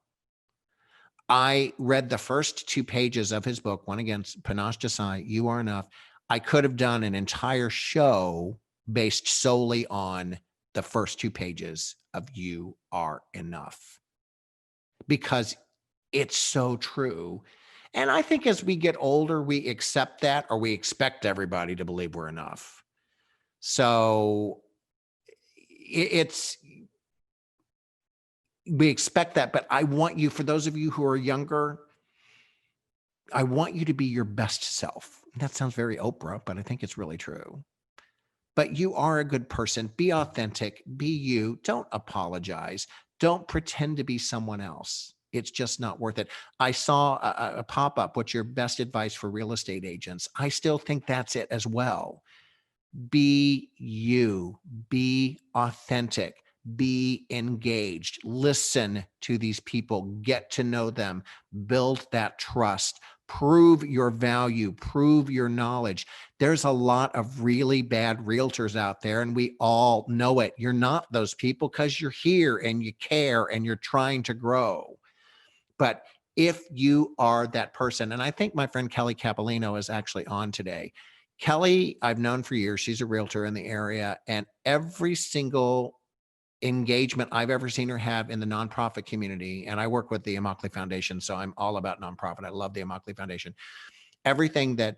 I read the first 2 pages of his book, one again, Panache Desai, You Are Enough. I could have done an entire show based solely on the first 2 pages of You Are Enough, because it's so true. And I think as we get older, we accept that, or we expect everybody to believe we're enough. So we expect that, but I want you, for those of you who are younger, I want you to be your best self. That sounds very Oprah, but I think it's really true. But you are a good person. Be authentic. Be you. Don't apologize. Don't pretend to be someone else. It's just not worth it. I saw a pop-up, what's your best advice for real estate agents? I still think that's it as well. Be you. Be authentic. Be engaged. Listen to these people. Get to know them. Build that trust. Prove your value. Prove your knowledge. There's a lot of really bad realtors out there, and we all know it. You're not those people because you're here and you care and you're trying to grow. But if you are that person, and I think my friend Kelly Capolino is actually on today. Kelly, I've known for years. She's a realtor in the area, and every single engagement I've ever seen her have in the nonprofit community, and I work with the Immokalee Foundation, so I'm all about nonprofit. I love the Immokalee Foundation. Everything that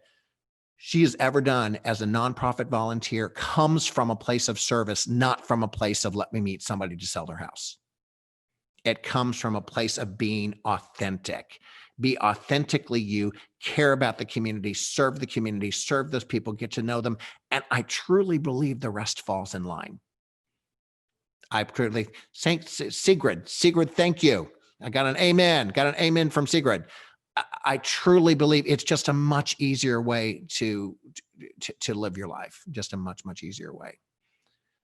she has ever done as a nonprofit volunteer comes from a place of service, not from a place of let me meet somebody to sell their house. It comes from a place of being authentic. Be authentically you, care about the community, serve those people, get to know them. And I truly believe the rest falls in line. I truly thank Sigrid, thank you. I got an amen from Sigrid. I truly believe it's just a much easier way to live your life, just a much, much easier way.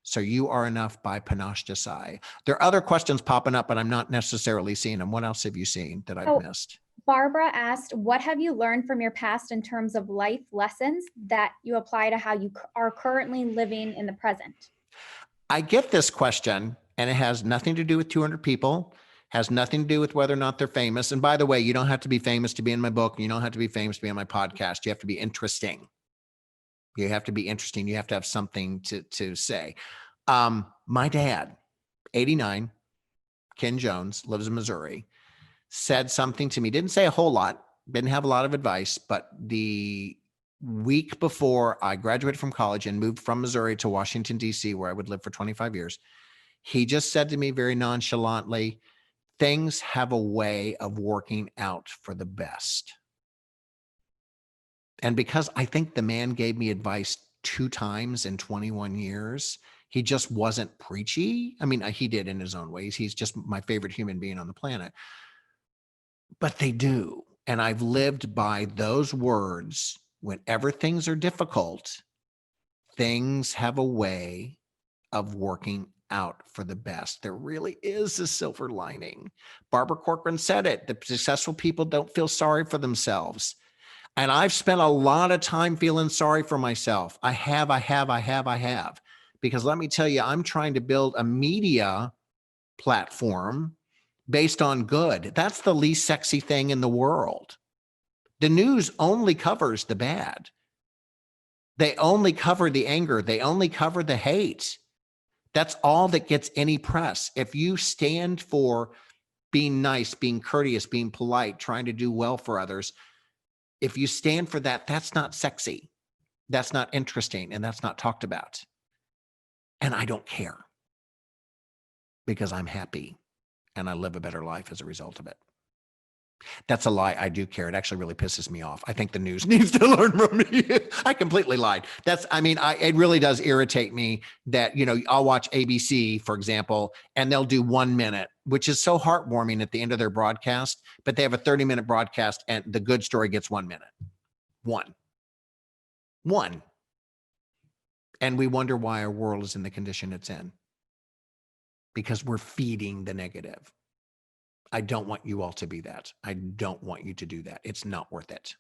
So You Are Enough by Panache Desai. There are other questions popping up, but I'm not necessarily seeing them. What else have you seen that I've missed? Barbara asked, what have you learned from your past in terms of life lessons that you apply to how you are currently living in the present? I get this question, and it has nothing to do with 200 people, has nothing to do with whether or not they're famous. And by the way, you don't have to be famous to be in my book. You don't have to be famous to be on my podcast. You have to be interesting. You have to be interesting. You have to have something to say. My dad, 89, Ken Jones, lives in Missouri, said something to me, didn't say a whole lot, didn't have a lot of advice, but the week before I graduated from college and moved from Missouri to Washington, D.C., where I would live for 25 years, he just said to me very nonchalantly, things have a way of working out for the best. And because I think the man gave me advice 2 times in 21 years, he just wasn't preachy. I mean, he did in his own ways. He's just my favorite human being on the planet. But they do. And I've lived by those words. Whenever things are difficult, things have a way of working out for the best. There really is a silver lining. Barbara Corcoran said it. The successful people don't feel sorry for themselves. And I've spent a lot of time feeling sorry for myself. I have. Because let me tell you, I'm trying to build a media platform based on good. That's the least sexy thing in the world. The news only covers the bad. They only cover the anger. They only cover the hate. That's all that gets any press. If you stand for being nice, being courteous, being polite, trying to do well for others, if you stand for that, that's not sexy. That's not interesting. And that's not talked about. And I don't care because I'm happy and I live a better life as a result of it. That's a lie. I do care. It actually really pisses me off. I think the news needs to learn from me. I completely lied. It really does irritate me that, I'll watch ABC, for example, and they'll do 1 minute, which is so heartwarming at the end of their broadcast, but they have a 30-minute broadcast and the good story gets 1 minute. One. And we wonder why our world is in the condition it's in. Because we're feeding the negative. I don't want you all to be that. I don't want you to do that. It's not worth it.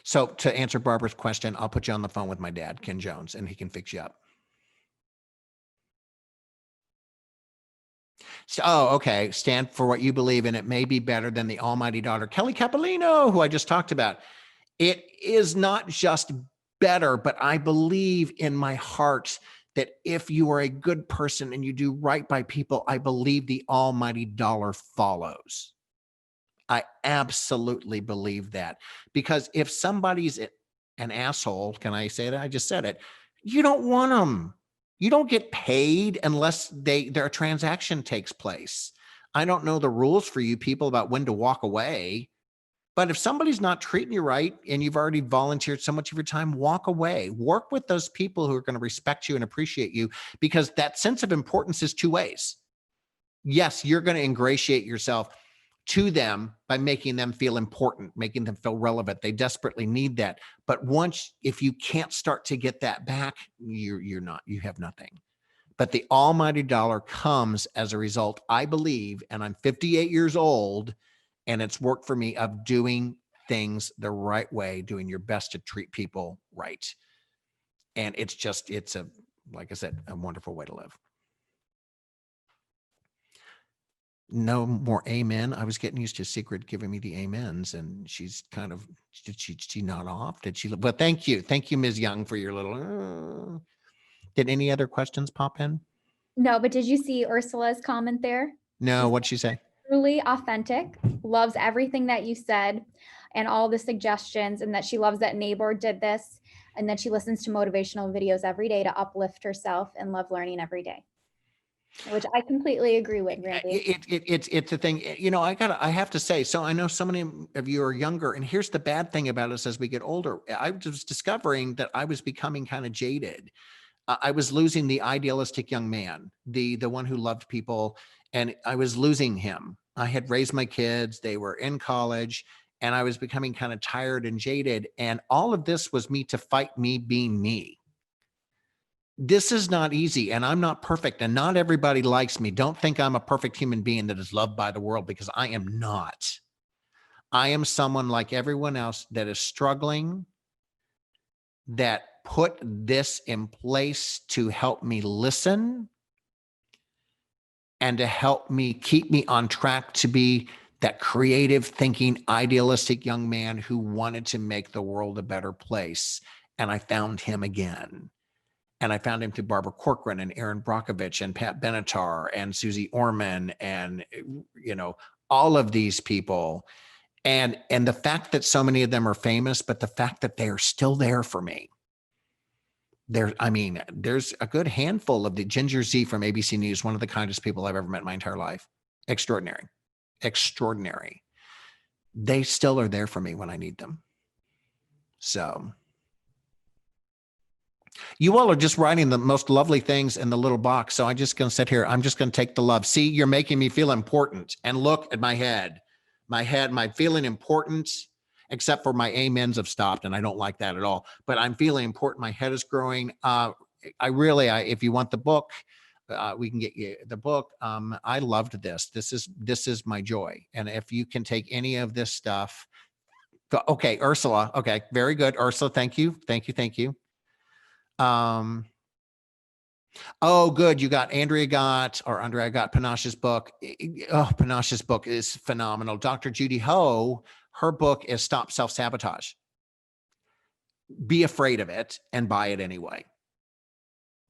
So to answer Barbara's question, I'll put you on the phone with my dad, Ken Jones, and he can fix you up. So, okay. Stand for what you believe in. It may be better than the almighty daughter, Kelly Capolino, who I just talked about. It is not just better, but I believe in my heart that if you are a good person and you do right by people, I believe the almighty dollar follows. I absolutely believe that. Because if somebody's an asshole, can I say that? I just said it. You don't want them. You don't get paid unless their transaction takes place. I don't know the rules for you people about when to walk away. But if somebody's not treating you right and you've already volunteered so much of your time, walk away. Work with those people who are going to respect you and appreciate you, because that sense of importance is two ways. Yes, you're going to ingratiate yourself to them by making them feel important, making them feel relevant. They desperately need that. But if you can't start to get that back, you have nothing. But the almighty dollar comes as a result, I believe, and I'm 58 years old, and it's worked for me, of doing things the right way, doing your best to treat people right. And like I said, a wonderful way to live. No more amen. I was getting used to Secret giving me the amens, and she's did she nod off? Did she? But thank you. Thank you, Ms. Young, for your little, did any other questions pop in? No, but did you see Ursula's comment there? No, what'd she say? Truly authentic, loves everything that you said and all the suggestions, and that she loves that Neighbor did this, and that she listens to motivational videos every day to uplift herself and love learning every day, which I completely agree with, Randy. It's a thing, I have to say, so I know so many of you are younger, and here's the bad thing about us as we get older. I was discovering that I was becoming kind of jaded. I was losing the idealistic young man, the one who loved people, and I was losing him. I had raised my kids, they were in college, and I was becoming kind of tired and jaded. And all of this was me to fight me being me. This is not easy, and I'm not perfect, and not everybody likes me. Don't think I'm a perfect human being that is loved by the world, because I am not. I am someone like everyone else that is struggling, that put this in place to help me listen and to help me keep me on track to be that creative thinking, idealistic young man who wanted to make the world a better place. And I found him again. And I found him through Barbara Corcoran and Aaron Brockovich and Pat Benatar and Susie Orman and, all of these people. And the fact that so many of them are famous, but the fact that they are still there for me. There's a good handful of the Ginger Z from ABC News, one of the kindest people I've ever met in my entire life. Extraordinary. They still are there for me when I need them. So you all are just writing the most lovely things in the little box. So I'm just going to sit here. I'm just going to take the love. See, you're making me feel important. And look at my head, my feeling important. except for my amens have stopped and I don't like that at all, but I'm feeling important. My head is growing. If you want the book, we can get you the book. I loved this. This is my joy. And if you can take any of this stuff, okay, Ursula. Okay, very good. Ursula, thank you. Thank you. Oh, good. Andrea got Panash's book. Oh, Panash's book is phenomenal. Dr. Judy Ho, her book is Stop Self-Sabotage. Be afraid of it and buy it anyway.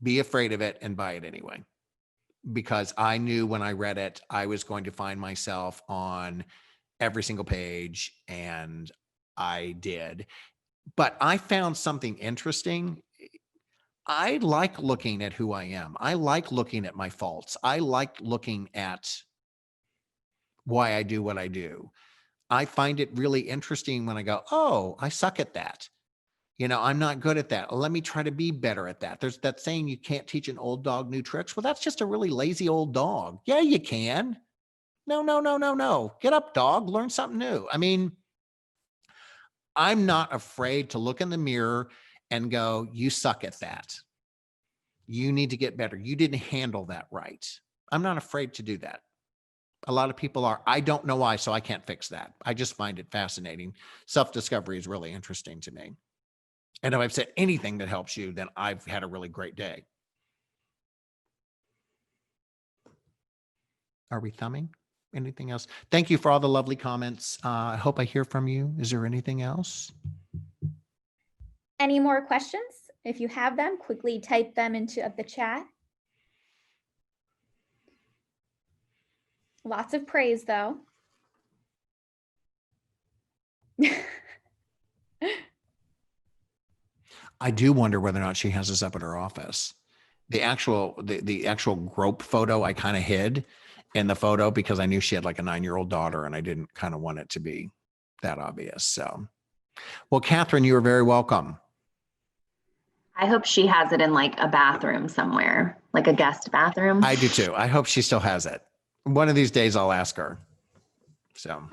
Be afraid of it and buy it anyway. Because I knew when I read it, I was going to find myself on every single page, and I did. But I found something interesting. I like looking at who I am. I like looking at my faults. I like looking at why I do what I do. I find it really interesting when I go, oh, I suck at that. I'm not good at that. Let me try to be better at that. There's that saying, you can't teach an old dog new tricks. Well, that's just a really lazy old dog. Yeah, you can. No. Get up, dog. Learn something new. I mean, I'm not afraid to look in the mirror and go, you suck at that. You need to get better. You didn't handle that right. I'm not afraid to do that. A lot of people are. I don't know why, so I can't fix that. I just find it fascinating. Self-discovery is really interesting to me. And if I've said anything that helps you, then I've had a really great day. Are we thumbing? Anything else? Thank you for all the lovely comments. I hope I hear from you. Is there anything else? Any more questions? If you have them, quickly type them into the chat. Lots of praise, though. I do wonder whether or not she has this up at her office. The actual grope photo I kind of hid in the photo because I knew she had like a 9-year-old daughter and I didn't kind of want it to be that obvious. So, well, Catherine, you are very welcome. I hope she has it in like a bathroom somewhere, like a guest bathroom. I do too. I hope she still has it. One of these days I'll ask her. So.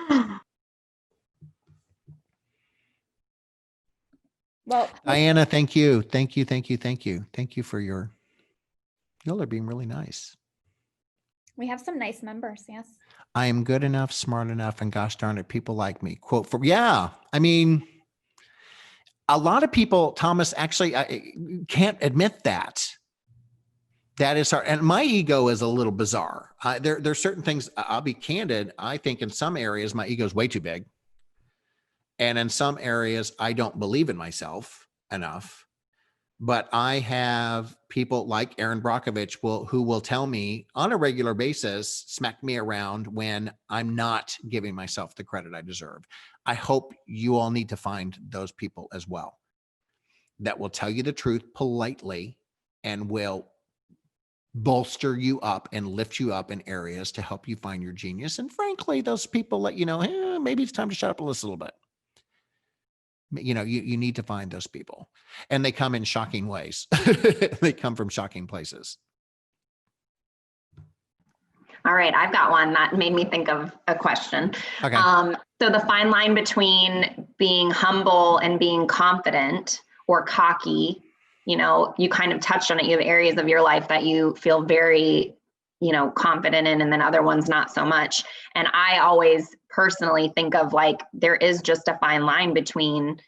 Well, Diana, thank you. Thank you for y'all are being really nice. we have some nice members, yes. I am good enough, smart enough, and gosh darn it, people like me. Quote from, yeah, I mean, a lot of people, Thomas, actually can't admit that. That is hard. And my ego is a little bizarre. There's certain things, I'll be candid. I think in some areas, my ego is way too big. And in some areas, I don't believe in myself enough. But I have people like Aaron Brockovich who will tell me on a regular basis, smack me around when I'm not giving myself the credit I deserve. I hope you all need to find those people as well that will tell you the truth politely and will bolster you up and lift you up in areas to help you find your genius. And frankly, those people let you know, maybe it's time to shut up a little bit. You need to find those people, and they come in shocking ways. They come from shocking places. All right, I've got one that made me think of a question. Okay. So the fine line between being humble and being confident or cocky, you kind of touched on it. You have areas of your life that you feel very, confident in, and then other ones not so much. And I always personally think of like, there is just a fine line between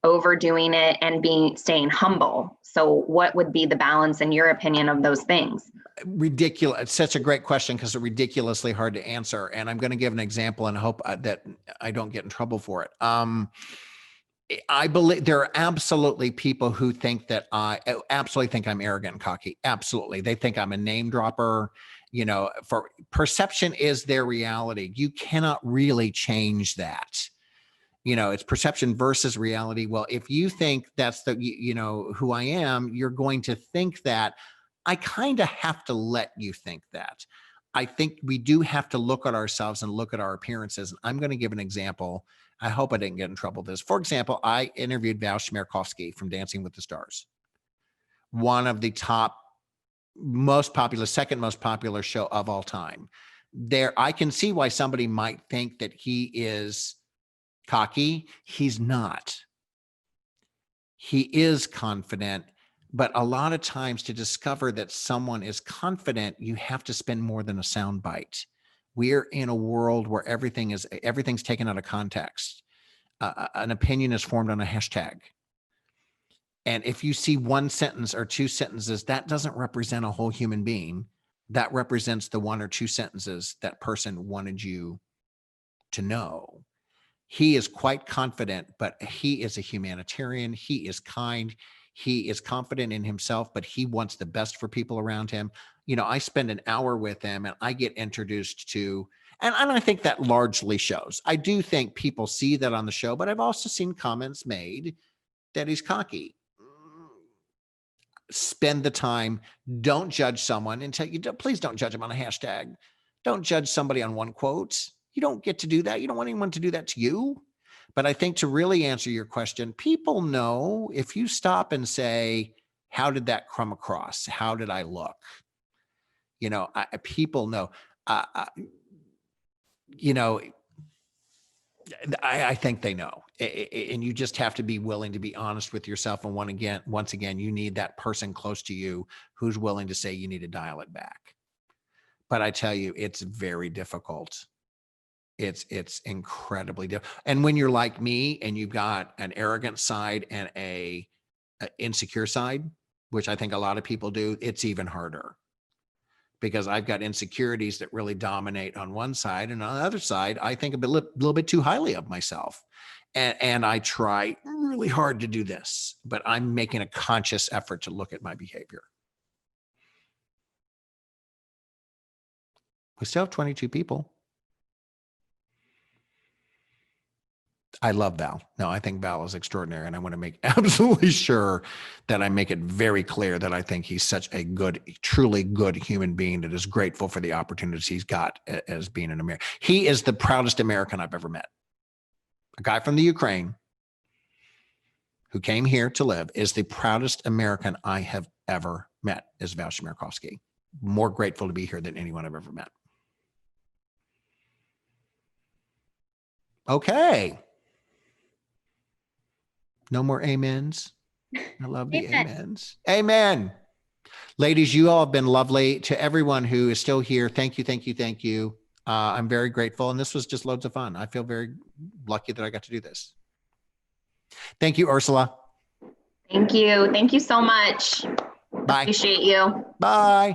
overdoing it and staying humble. So what would be the balance in your opinion of those things? Ridiculous. It's such a great question because it's ridiculously hard to answer. And I'm going to give an example and hope that I don't get in trouble for it. I believe there are absolutely people who think that I absolutely think I'm arrogant and cocky. Absolutely. They think I'm a name dropper. For perception is their reality. You cannot really change that. It's perception versus reality. Well, if you think that's who I am, you're going to think that. I kind of have to let you think that. I think we do have to look at ourselves and look at our appearances. I'm going to give an example. I hope I didn't get in trouble with this. For example, I interviewed Val Schmerkowski from Dancing with the Stars, one of the top, second most popular show of all time. I can see why somebody might think that he is Cocky? He's not. He is confident, but a lot of times to discover that someone is confident, you have to spend more than a soundbite. We're in a world where everything's taken out of context. An opinion is formed on a hashtag. And if you see one sentence or two sentences, that doesn't represent a whole human being. That represents the one or two sentences that person wanted you to know. He is quite confident, but he is a humanitarian. He is kind. He is confident in himself, but he wants the best for people around him. I spend an hour with him and I get introduced to, and I think that largely shows. I do think people see that on the show, but I've also seen comments made that he's cocky. Spend the time. Don't judge someone please don't judge him on a hashtag. Don't judge somebody on one quote. You don't get to do that. You don't want anyone to do that to you. But I think to really answer your question, people know if you stop and say, how did that come across? How did I look? People know, I think they know. And you just have to be willing to be honest with yourself. And once again, you need that person close to you who's willing to say you need to dial it back. But I tell you, it's very difficult. It's incredibly difficult. And when you're like me and you've got an arrogant side and a insecure side, which I think a lot of people do, it's even harder because I've got insecurities that really dominate on one side. And on the other side, I think a little bit too highly of myself. And I try really hard to do this, but I'm making a conscious effort to look at my behavior. We still have 22 people. I love Val. No, I think Val is extraordinary. And I want to make absolutely sure that I make it very clear that I think he's such a good, truly good human being that is grateful for the opportunities he's got as being an American. He is the proudest American I've ever met. A guy from the Ukraine who came here to live is the proudest American I have ever met, is Val Chmerkovskiy. More grateful to be here than anyone I've ever met. Okay. No more amens. I love the amens. Amen. Ladies, you all have been lovely. To everyone who is still here, thank you, thank you, thank you. I'm very grateful. And this was just loads of fun. I feel very lucky that I got to do this. Thank you, Ursula. Thank you. Thank you so much. Bye. Appreciate you. Bye.